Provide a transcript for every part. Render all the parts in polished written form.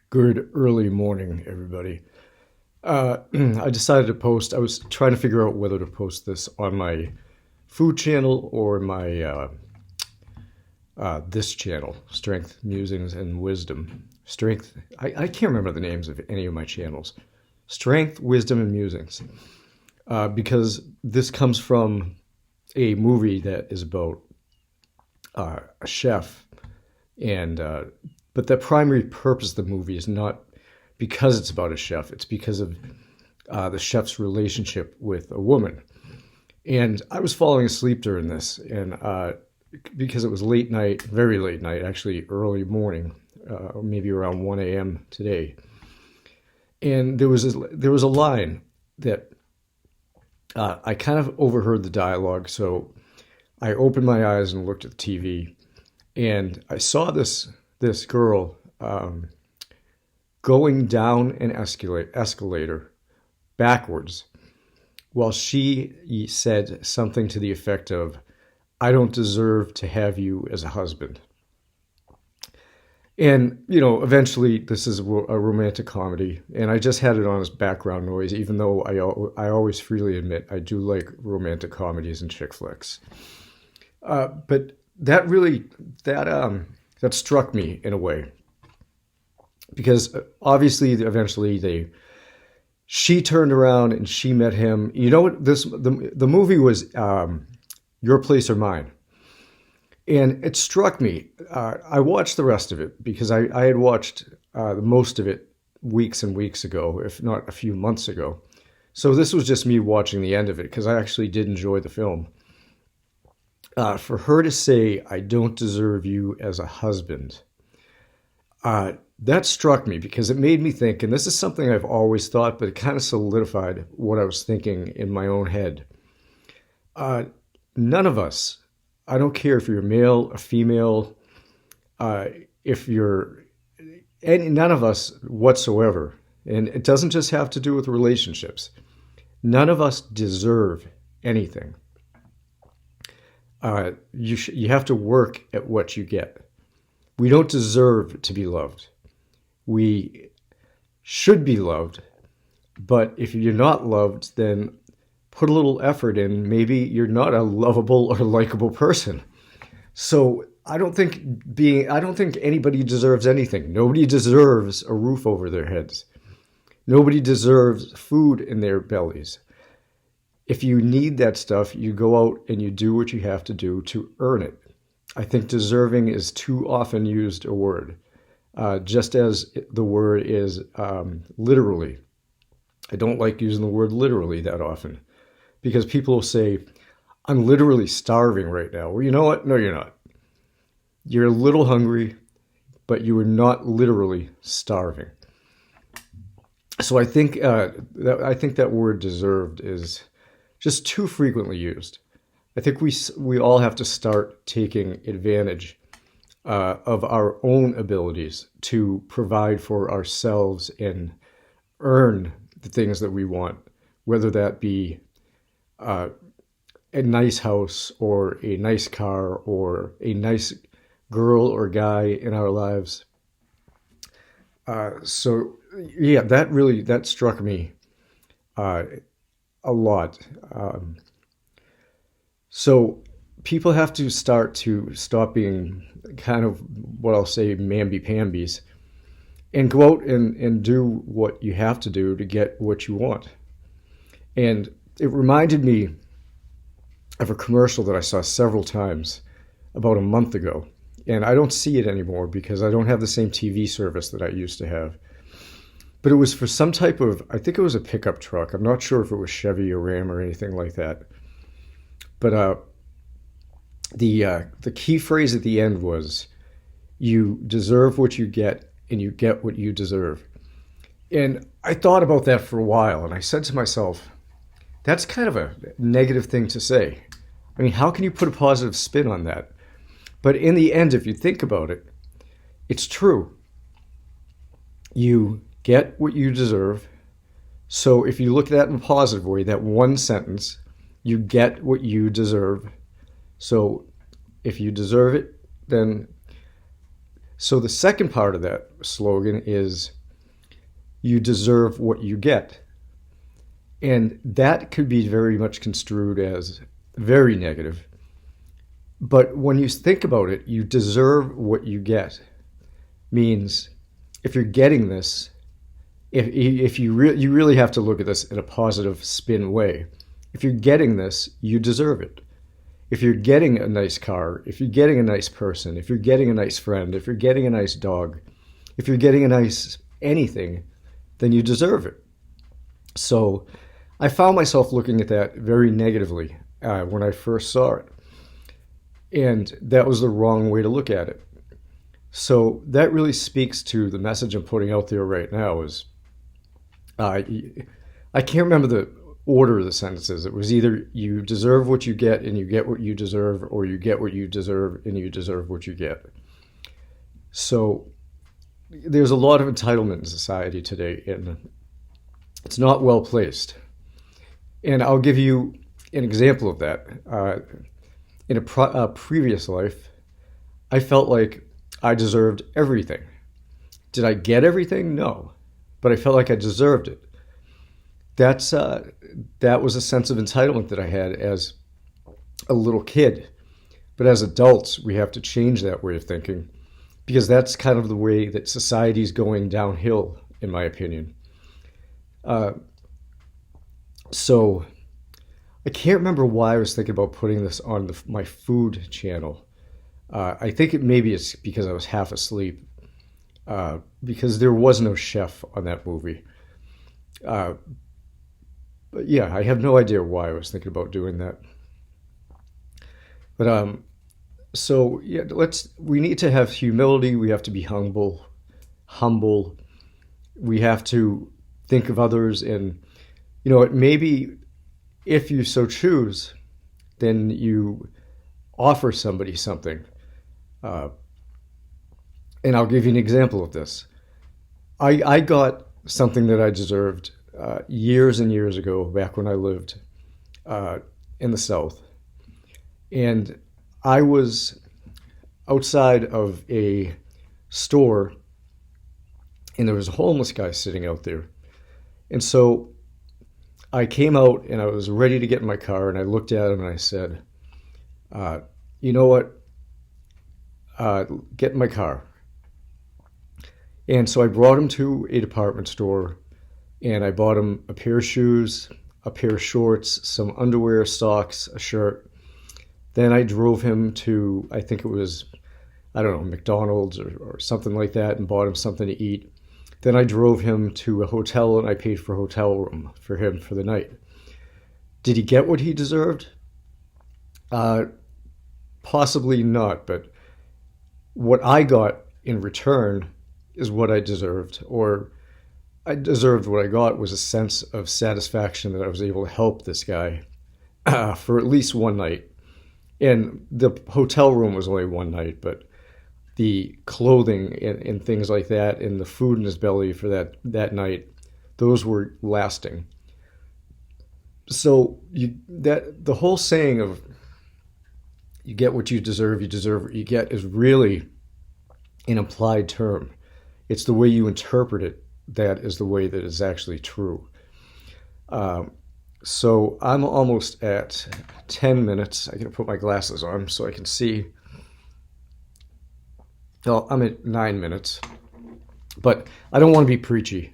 Good early morning, everybody. I decided to post. I was trying to figure out whether to post this on my food channel or my this channel, Strength, Musings, and Wisdom. Strength. I can't remember the names of any of my channels. Strength, Wisdom, and Musings. Because this comes from a movie that is about a chef, and but the primary purpose of the movie is not because it's about a chef. It's because of the chef's relationship with a woman. And I was falling asleep during this, and because it was late night, very late night, actually early morning, maybe around 1 a.m. today. And there was a line that I kind of overheard the dialogue, so I opened my eyes and looked at the TV, and I saw this girl going down an escalator backwards while she said something to the effect of, "I don't deserve to have you as a husband." And, eventually this is a romantic comedy, and I just had it on as background noise, even though I always freely admit I do like romantic comedies and chick flicks. But that struck me in a way, because obviously eventually she turned around and she met him. You know what? The movie was Your Place or Mine. And it struck me. I watched the rest of it because I had watched most of it weeks and weeks ago, if not a few months ago. So this was just me watching the end of it because I actually did enjoy the film. For her to say, "I don't deserve you as a husband," that struck me because it made me think, and this is something I've always thought, but it kind of solidified what I was thinking in my own head. None of us, I don't care if you're male or female, if you're, and none of us whatsoever, and it doesn't just have to do with relationships, none of us deserve anything. You have to work at what you get. We don't deserve to be loved. We should be loved, but if you're not loved, then put a little effort in. Maybe you're not a lovable or likable person. So I don't think anybody deserves anything. Nobody deserves a roof over their heads. Nobody deserves food in their bellies. If you need that stuff, you go out and you do what you have to do to earn it. I think deserving is too often used a word, just as the word is literally. I don't like using the word literally that often because people will say, "I'm literally starving right now." Well, you know what? No, you're not. You're a little hungry, but you are not literally starving. So I think that word "deserved" is just too frequently used. I think we all have to start taking advantage of our own abilities to provide for ourselves and earn the things that we want, whether that be a nice house or a nice car or a nice girl or guy in our lives. So yeah, that struck me a lot. So people have to stop being kind of what I'll say mamby-pambies and go out and do what you have to do to get what you want. And it reminded me of a commercial that I saw several times about a month ago. And I don't see it anymore because I don't have the same TV service that I used to have. But it was for some type of, I think it was a pickup truck. I'm not sure if it was Chevy or Ram or anything like that. But the key phrase at the end was, "You deserve what you get, and you get what you deserve." And I thought about that for a while, and I said to myself, that's kind of a negative thing to say. I mean, how can you put a positive spin on that? But in the end, if you think about it, it's true. You get what you deserve. So if you look at that in a positive way, that one sentence, you get what you deserve. So if you deserve it, then So the second part of that slogan is you deserve what you get. And that could be very much construed as very negative. But when you think about it, you deserve what you get means if you're getting this, if you really have to look at this in a positive spin way. If you're getting this, you deserve it. If you're getting a nice car, if you're getting a nice person, if you're getting a nice friend, if you're getting a nice dog, if you're getting a nice anything, then you deserve it. So I found myself looking at that very negatively when I first saw it. And that was the wrong way to look at it. So that really speaks to the message I'm putting out there right now is, I can't remember the order of the sentences. It was either you deserve what you get and you get what you deserve, or you get what you deserve and you deserve what you get. So there's a lot of entitlement in society today, and it's not well placed. And I'll give you an example of that. In a previous life, I felt like I deserved everything. Did I get everything? No. But I felt like I deserved it. That was a sense of entitlement that I had as a little kid. But as adults, we have to change that way of thinking, because that's kind of the way that society is going downhill, in my opinion. So I can't remember why I was thinking about putting this on my food channel. I think maybe it's because I was half asleep, because there was no chef on that movie. But yeah, I have no idea why I was thinking about doing that. But so yeah, we need to have humility. We have to be humble. We have to think of others, and maybe if you so choose, then you offer somebody something. And I'll give you an example of this. I got something that I deserved years and years ago, back when I lived in the South. And I was outside of a store, and there was a homeless guy sitting out there. And so I came out and I was ready to get in my car, and I looked at him and I said, you know what? Get in my car. And so I brought him to a department store, and I bought him a pair of shoes, a pair of shorts, some underwear, socks, a shirt. Then I drove him to, I think it was, I don't know, McDonald's or something like that, and bought him something to eat. Then I drove him to a hotel, and I paid for a hotel room for him for the night. Did he get what he deserved? Possibly not, but what I got in return is what I deserved, or I deserved what I got was a sense of satisfaction that I was able to help this guy for at least one night. And the hotel room was only one night, but the clothing and things like that, and the food in his belly for that night, those were lasting. So the whole saying of you get what you deserve what you get is really an implied term. It's the way you interpret it that is the way that is actually true. So I'm almost at 10 minutes. I gotta put my glasses on so I can see. Oh, I'm at 9 minutes, but I don't want to be preachy.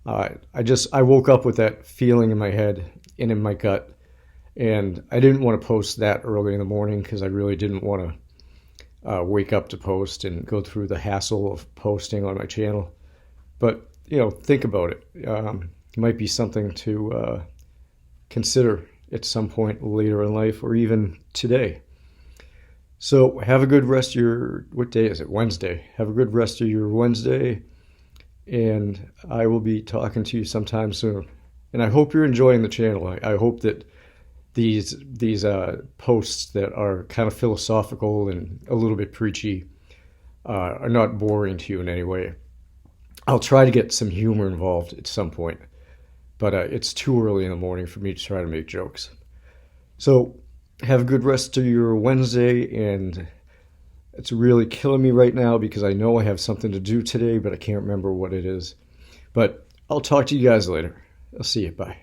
I woke up with that feeling in my head and in my gut, and I didn't want to post that early in the morning because I really didn't want to wake up to post and go through the hassle of posting on my channel. But think about it. It might be something to consider at some point later in life, or even today. So have a good rest of your, what day is it? Wednesday. Have a good rest of your Wednesday, and I will be talking to you sometime soon. And I hope you're enjoying the channel. I hope that these posts that are kind of philosophical and a little bit preachy are not boring to you in any way. I'll try to get some humor involved at some point, but it's too early in the morning for me to try to make jokes. So have a good rest of your Wednesday, and It's really killing me right now because I know I have something to do today, but I can't remember what it is. But I'll talk to you guys later. I'll see you. Bye.